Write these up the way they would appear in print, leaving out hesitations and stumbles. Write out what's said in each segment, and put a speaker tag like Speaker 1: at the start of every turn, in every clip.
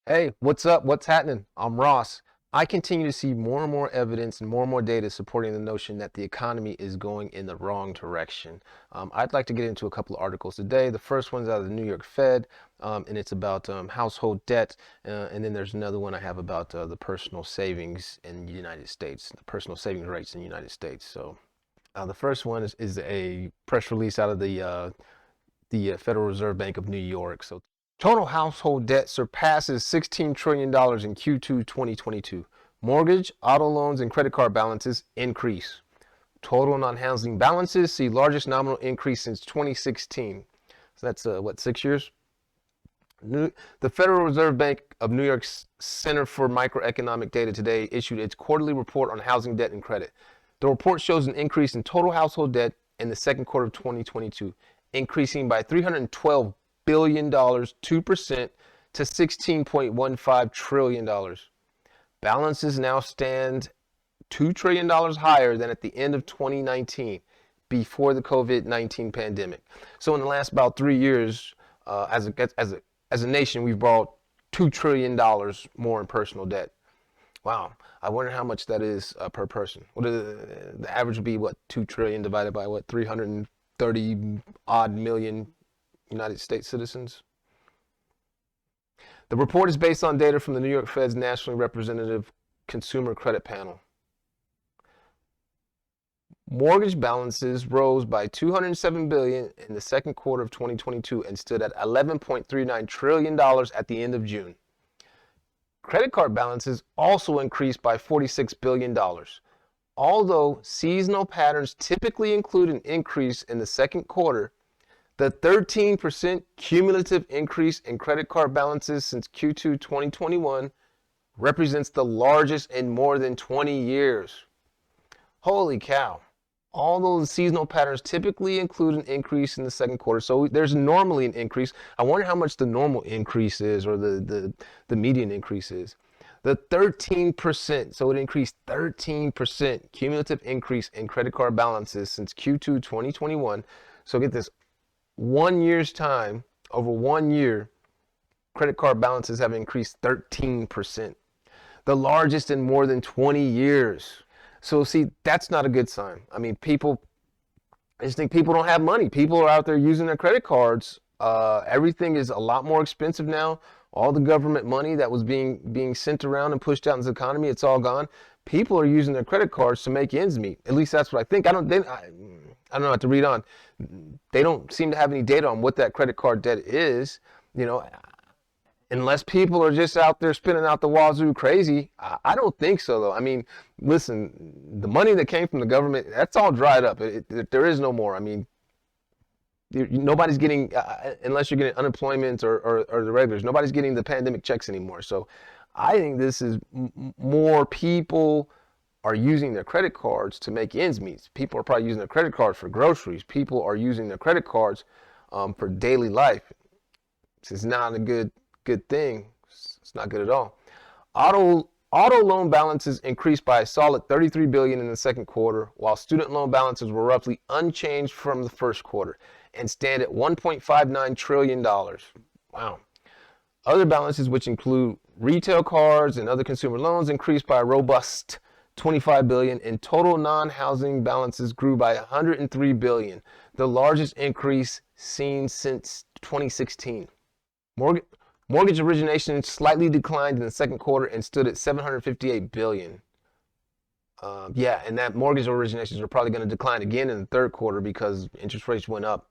Speaker 1: Hey, what's up? What's happening? I'm Ross. I continue to see more and more evidence and more data supporting the notion that the economy is going in the wrong direction. I'd like to get into a couple of articles today. The first one's out of the New York Fed, and it's about household debt. And then there's another one I have about the personal savings in the United States, the personal savings rates in the United States. So the first one is a press release out of the Federal Reserve Bank of New York. So total household debt surpasses $16 trillion in Q2 2022. Mortgage, auto loans, and credit card balances increase. Total non-housing balances see largest nominal increase since 2016. So that's what, 6 years? The Federal Reserve Bank of New York's Center for Microeconomic Data today issued its quarterly report on housing debt and credit. The report shows an increase in total household debt in the second quarter of 2022, increasing by $312 billion, 2% to $16.15 trillion. Balances now stand $2 trillion higher than at the end of 2019, before the COVID-19 pandemic. So in the last about 3 years, as a nation, we've borrowed $2 trillion more in personal debt. Wow. I wonder how much that is per person. What the average would be, what, 2 trillion divided by what, 330 odd million United States citizens? The report is based on data from the New York Fed's nationally representative consumer credit panel. Mortgage balances rose by $207 billion in the second quarter of 2022 and stood at $11.39 trillion at the end of June. Credit card balances also increased by $46 billion. Although seasonal patterns typically include an increase in the second quarter, the 13% cumulative increase in credit card balances since Q2 2021 represents the largest in more than 20 years. Holy cow. Although the seasonal patterns typically include an increase in the second quarter, so there's normally an increase. I wonder how much the normal increase is, or the median increase is. The 13%, so it increased 13% cumulative increase in credit card balances since Q2 2021. So get this, 1 year's time, over 1 year, credit card balances have increased 13%, the largest in more than 20 years. So see, that's not a good sign. I mean, I just think people don't have money. People are out there using their credit cards. Everything is a lot more expensive now. All the government money that was being sent around and pushed out into the economy, it's all gone. People are using their credit cards to make ends meet. At least that's what I think. I don't know what to read on. They don't seem to have any data on what that credit card debt is. You know, unless people are just out there spinning out the wazoo crazy. I don't think so, though. I mean, listen, the money that came from the government, that's all dried up. There is no more. I mean, nobody's getting, unless you're getting unemployment or the regulars, nobody's getting the pandemic checks anymore. So I think this is more people are using their credit cards to make ends meet. People are probably using their credit cards for groceries. People are using their credit cards for daily life. This is not a good thing. It's not good at all. Auto loan balances increased by a solid $33 billion in the second quarter, while student loan balances were roughly unchanged from the first quarter and stand at $1.59 trillion. Wow. Other balances, which include retail cards and other consumer loans, increased by a robust $25 billion, and total non-housing balances grew by $103 billion, the largest increase seen since 2016. Mortgage origination slightly declined in the second quarter and stood at $758 billion. Yeah, and that mortgage originations are probably going to decline again in the third quarter because interest rates went up.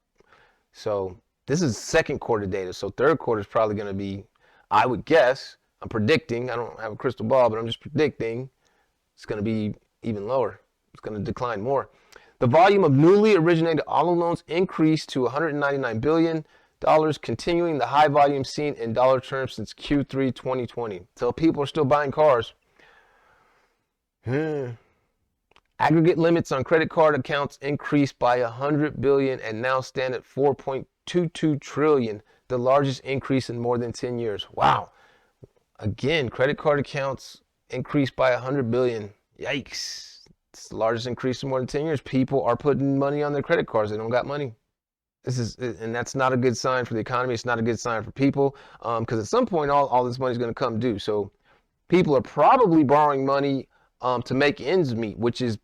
Speaker 1: So this is second quarter data. So third quarter is probably going to be, I would guess, I'm predicting, I don't have a crystal ball, but I'm just predicting it's going to be even lower. It's going to decline more. The volume of newly originated auto loans increased to $199 billion, continuing the high volume seen in dollar terms since Q3 2020. So people are still buying cars. Aggregate limits on credit card accounts increased by $100 billion and now stand at $4.22 trillion, the largest increase in more than 10 years. Wow. Again, credit card accounts increased by $100 billion. Yikes. It's the largest increase in more than 10 years. People are putting money on their credit cards. They don't got money. And that's not a good sign for the economy. It's not a good sign for people, because at some point, all this money is going to come due. So people are probably borrowing money to make ends meet, which is,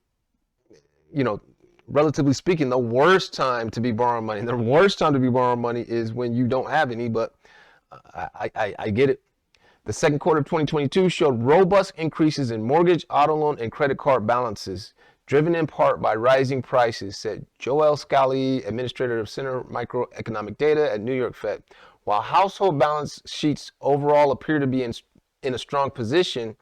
Speaker 1: you know, relatively speaking, the worst time to be borrowing money. The worst time to be borrowing money is when you don't have any, but I get it. The second quarter of 2022 showed robust increases in mortgage, auto loan, and credit card balances, driven in part by rising prices, said Joel Scally, administrator of Center Microeconomic Data at New York Fed. While household balance sheets overall appear to be in a strong position,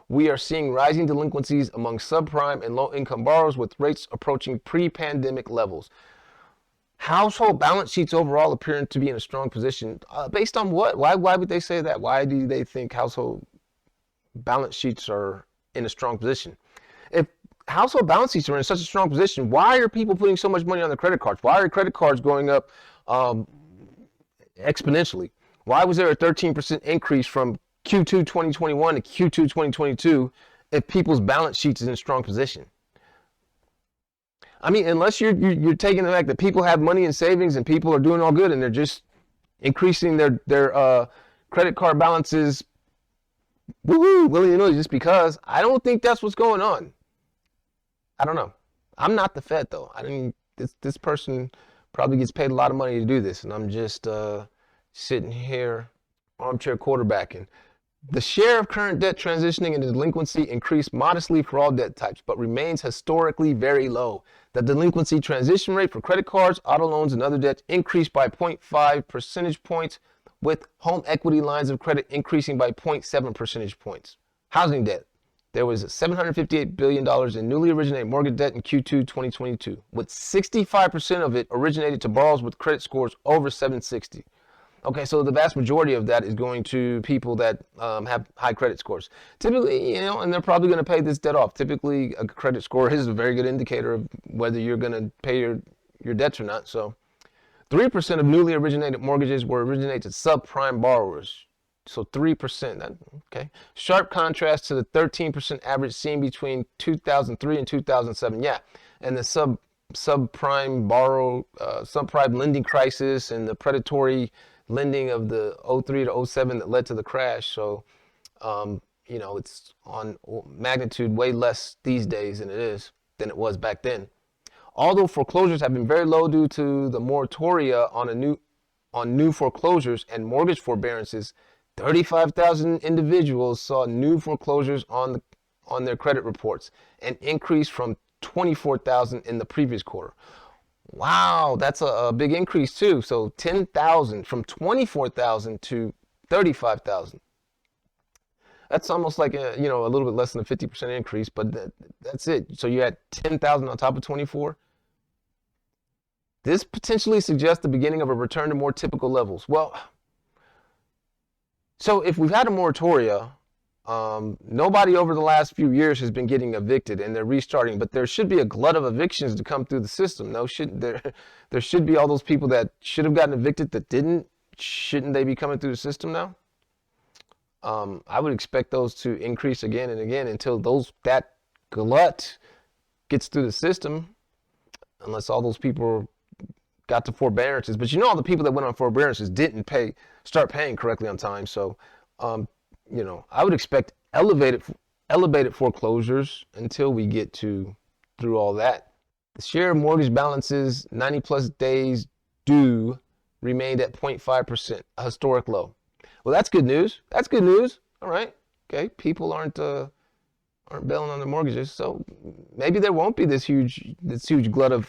Speaker 1: we are seeing rising delinquencies among subprime and low-income borrowers with rates approaching pre-pandemic levels. Household balance sheets overall appearing to be in a strong position. Based on what? Why would they say that? Why do they think household balance sheets are in a strong position? If household balance sheets are in such a strong position, why are people putting so much money on their credit cards? Why are credit cards going up exponentially? Why was there a 13% increase from Q2 2021 to Q2 2022 if people's balance sheets is in a strong position? I mean, unless you're taking the fact that people have money in savings and people are doing all good and they're just increasing their credit card balances, woohoo, willy-nilly, just because. I don't think that's what's going on. I don't know. I'm not the Fed though. I mean, this person probably gets paid a lot of money to do this, and I'm just sitting here armchair quarterbacking. The share of current debt transitioning into delinquency increased modestly for all debt types, but remains historically very low. The delinquency transition rate for credit cards, auto loans, and other debts increased by 0.5 percentage points, with home equity lines of credit increasing by 0.7 percentage points. Housing debt. There was $758 billion in newly originated mortgage debt in Q2 2022, with 65% of it originated to borrowers with credit scores over 760. Okay, so the vast majority of that is going to people that have high credit scores. Typically, and they're probably going to pay this debt off. Typically, a credit score is a very good indicator of whether you're going to pay your debts or not. So 3% of newly originated mortgages were originated to subprime borrowers. So 3%, okay. Sharp contrast to the 13% average seen between 2003 and 2007. Yeah, and the subprime lending crisis and the predatory lending of the 03 to 07 that led to the crash. So, it's on magnitude way less these days than it was back then. Although foreclosures have been very low due to the moratoria on new foreclosures and mortgage forbearances, 35,000 individuals saw new foreclosures on their credit reports, an increase from 24,000 in the previous quarter. Wow, that's a big increase too. So 10,000 from 24,000 to 35,000. That's almost like a little bit less than a 50% increase, but that's it. So you had 10,000 on top of 24. This potentially suggests the beginning of a return to more typical levels. Well, so if we've had a moratoria, nobody over the last few years has been getting evicted, and they're restarting, but there should be a glut of evictions to come through the system. There should be all those people that should have gotten evicted that didn't. Shouldn't they be coming through the system now? I would expect those to increase again and again until that glut gets through the system, unless all those people got to forbearances. But all the people that went on forbearances didn't start paying correctly on time. So I would expect elevated foreclosures until we get through all that. The share of mortgage balances 90 plus days due remained at 0.5%, a historic low. Well, that's good news. That's good news. All right. Okay. People aren't bailing on their mortgages, so maybe there won't be this huge glut of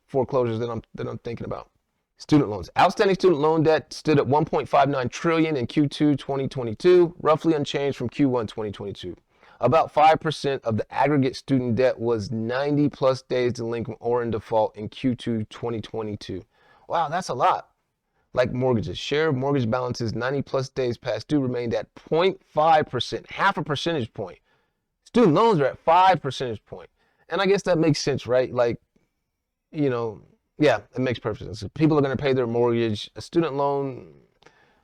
Speaker 1: foreclosures that I'm thinking about. Student loans. Outstanding student loan debt stood at $1.59 trillion in Q2 2022, roughly unchanged from Q1 2022. About 5% of the aggregate student debt was 90 plus days delinquent or in default in Q2 2022. Wow, that's a lot. Like mortgages, share of mortgage balances 90 plus days past due remained at 0.5%, half a percentage point. Student loans are at 5 percentage point. And I guess that makes sense, right? Like, yeah, it makes perfect sense. If people are going to pay their mortgage. A student loan,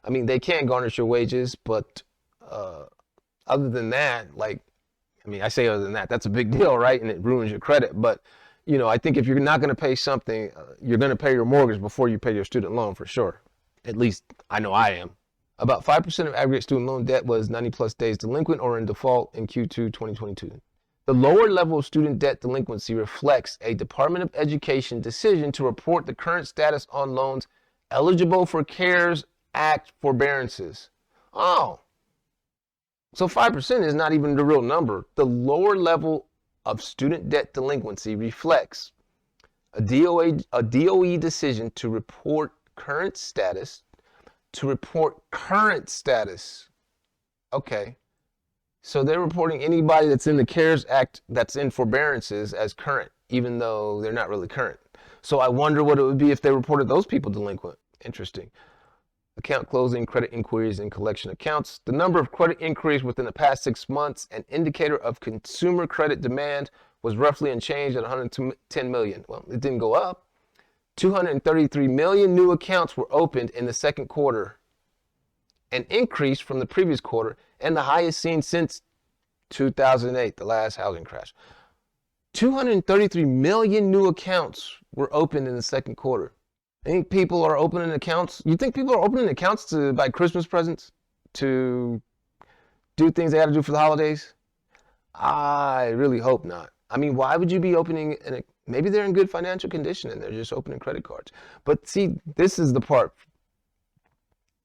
Speaker 1: I mean, they can garnish your wages, but other than that, I say other than that, that's a big deal, right? And it ruins your credit. But I think if you're not going to pay something, you're going to pay your mortgage before you pay your student loan for sure. At least I know I am. About 5% of aggregate student loan debt was 90 plus days delinquent or in default in Q2 2022. The lower level of student debt delinquency reflects a Department of Education decision to report the current status on loans eligible for CARES Act forbearances. Oh, so 5% is not even the real number. The lower level of student debt delinquency reflects a DOE decision to report current status. Okay. So they're reporting anybody that's in the CARES Act that's in forbearances as current, even though they're not really current. So I wonder what it would be if they reported those people delinquent. Interesting. Account closing, credit inquiries, and collection accounts. The number of credit inquiries within the past 6 months, an indicator of consumer credit demand, was roughly unchanged at 110 million. Well, it didn't go up. 233 million new accounts were opened in the second quarter, an increase from the previous quarter and the highest seen since 2008, the last housing crash. 233 million new accounts were opened in the second quarter. I think people are opening accounts. You think people are opening accounts to buy Christmas presents, to do things they got to do for the holidays? I really hope not. I mean, why would you be opening maybe they're in good financial condition and they're just opening credit cards. But see, this is the part.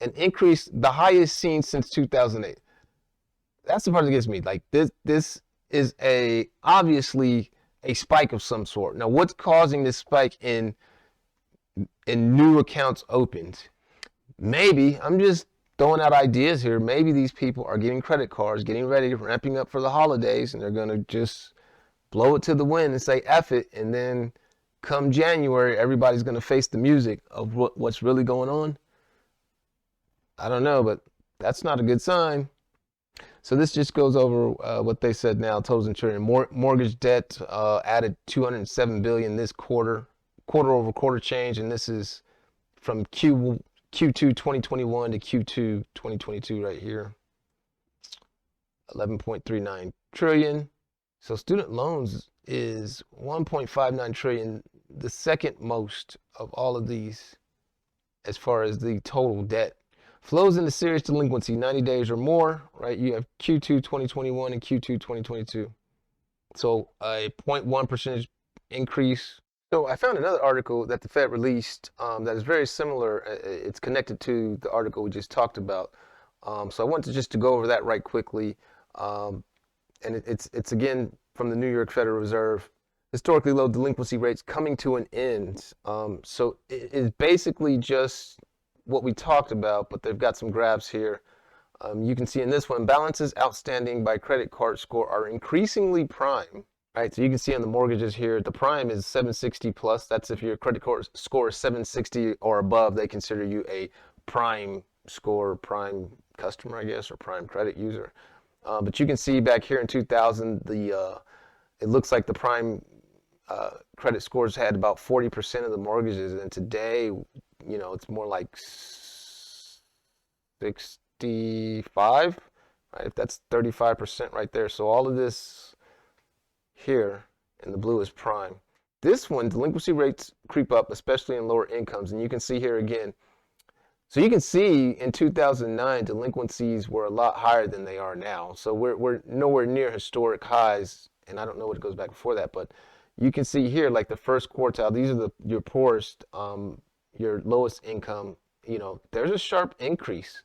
Speaker 1: An increase, the highest seen since 2008. That's the part that gets me. Like this is obviously a spike of some sort. Now, what's causing this spike in new accounts opened? Maybe, I'm just throwing out ideas here. Maybe these people are getting credit cards, getting ready, ramping up for the holidays, and they're going to just blow it to the wind and say F it. And then come January, everybody's going to face the music of what's really going on. I don't know, but that's not a good sign. So this just goes over what they said now. Totals and trillion. Mortgage debt added 207 billion this quarter over quarter change, and this is from Q2 2021 to Q2 2022 right here. 11.39 trillion. So student loans is 1.59 trillion, the second most of all of these as far as the total debt. Flows into serious delinquency, 90 days or more, right? You have Q2 2021 and Q2 2022. So a 0.1 percentage increase. So I found another article that the Fed released that is very similar. It's connected to the article we just talked about. So I wanted just to go over that right quickly. And it's again from the New York Federal Reserve. Historically low delinquency rates coming to an end. So it is basically just what we talked about, but they've got some graphs here. You can see in this one, balances outstanding by credit card score are increasingly prime, right? So you can see on the mortgages here, the prime is 760 plus. That's if your credit card score is 760 or above, they consider you a prime score, prime customer, I guess, or prime credit user. But you can see back here in 2000, it looks like the prime credit scores had about 40% of the mortgages, and today, it's more like 65, right? That's 35% right there. So all of this here in the blue is prime. This one, delinquency rates creep up, especially in lower incomes. And you can see here again. So you can see in 2009, delinquencies were a lot higher than they are now. So we're nowhere near historic highs. And I don't know what it goes back before that, but you can see here, like the first quartile, these are your poorest, your lowest income, there's a sharp increase.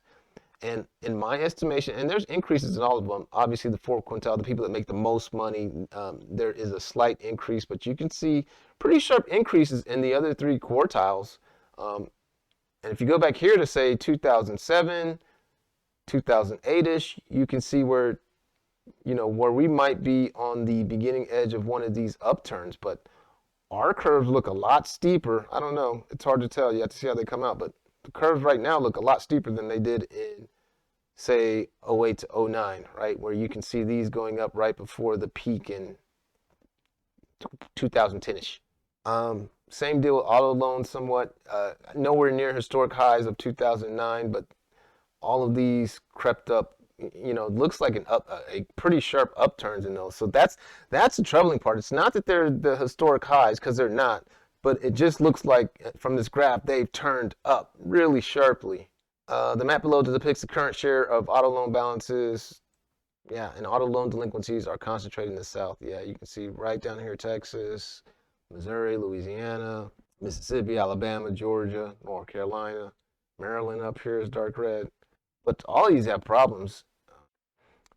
Speaker 1: And in my estimation, and there's increases in all of them, obviously the fourth quintile, the people that make the most money, there is a slight increase, but you can see pretty sharp increases in the other three quartiles. And if you go back here to say 2007, 2008-ish, you can see where we might be on the beginning edge of one of these upturns, but our curves look a lot steeper. I don't know. It's hard to tell. You have to see how they come out. But the curves right now look a lot steeper than they did in, say, 08 to 09, right? Where you can see these going up right before the peak in 2010-ish. Same deal with auto loans somewhat. Nowhere near historic highs of 2009, but all of these crept up it looks like a pretty sharp upturns in those. So that's the troubling part. It's not that they're the historic highs, because they're not, but it just looks like from this graph they've turned up really sharply. The map below depicts the current share of auto loan balances. Yeah, and auto loan delinquencies are concentrated in the South. Yeah, you can see right down here, Texas, Missouri, Louisiana, Mississippi, Alabama, Georgia, North Carolina, Maryland up here is dark red. But all these have problems.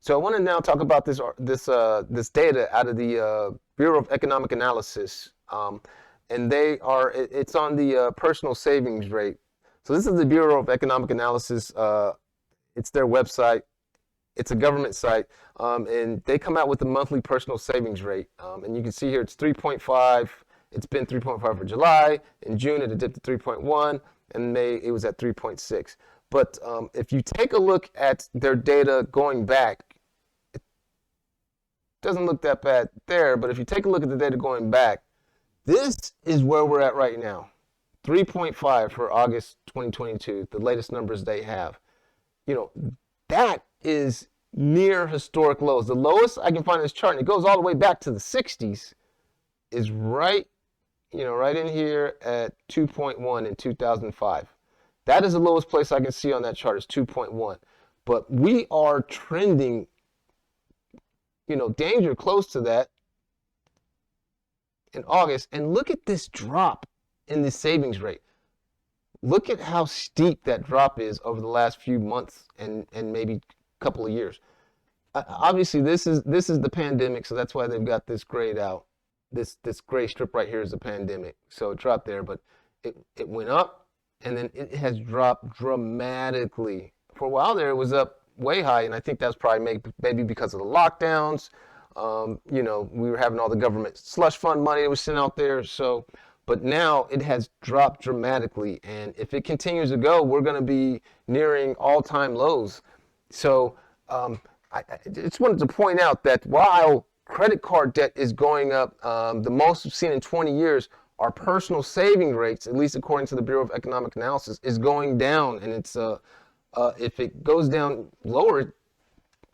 Speaker 1: So I want to now talk about this data out of the Bureau of Economic Analysis, and it's on the personal savings rate. So this is the Bureau of Economic Analysis. It's their website. It's a government site, and they come out with the monthly personal savings rate. And you can see here it's 3.5. It's been 3.5 for July. In June, it dipped to 3.1, and May it was at 3.6. But if you take a look at their data going back, it doesn't look that bad there. But if you take a look at the data going back, this is where we're at right now. 3.5 for August 2022, the latest numbers they have. That is near historic lows. The lowest I can find in this chart, and it goes all the way back to the 60s, is right in here at 2.1 in 2005. That is the lowest place I can see on that chart is 2.1. But we are trending, danger close to that in August. And look at this drop in the savings rate. Look at how steep that drop is over the last few months and maybe couple of years. Obviously, this is the pandemic, so that's why they've got this grayed out. This gray strip right here is the pandemic, so it dropped there, but it went up, and then it has dropped dramatically. For a while there, it was up way high, and I think that's probably maybe because of the lockdowns. We were having all the government slush fund money that was sent out there, so. But now it has dropped dramatically, and if it continues to go, we're going to be nearing all-time lows. So I just wanted to point out that while credit card debt is going up, the most we've seen in 20 years, our personal saving rates, at least according to the Bureau of Economic Analysis, is going down. And it's if it goes down lower,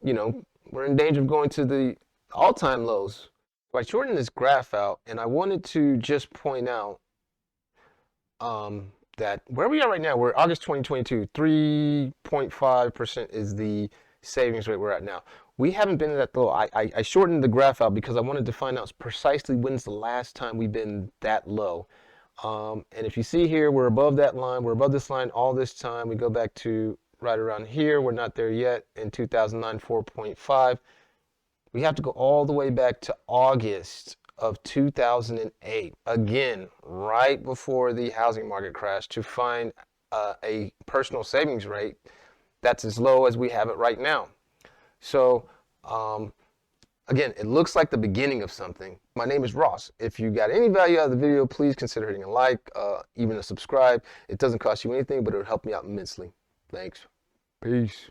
Speaker 1: we're in danger of going to the all-time lows. So I shortened this graph out, and I wanted to just point out that where we are right now, we're August 2022, 3.5% is the savings rate we're at now. We haven't been at that low. I shortened the graph out because I wanted to find out precisely when's the last time we've been that low. And if you see here, we're above that line. We're above this line all this time. We go back to right around here. We're not there yet. In 2009, 4.5. We have to go all the way back to August of 2008, again, right before the housing market crash, to find a personal savings rate that's as low as we have it right now. So, again, it looks like the beginning of something. My name is Ross. If you got any value out of the video, please consider hitting a like, even a subscribe. It doesn't cost you anything, but it would help me out immensely. Thanks. Peace.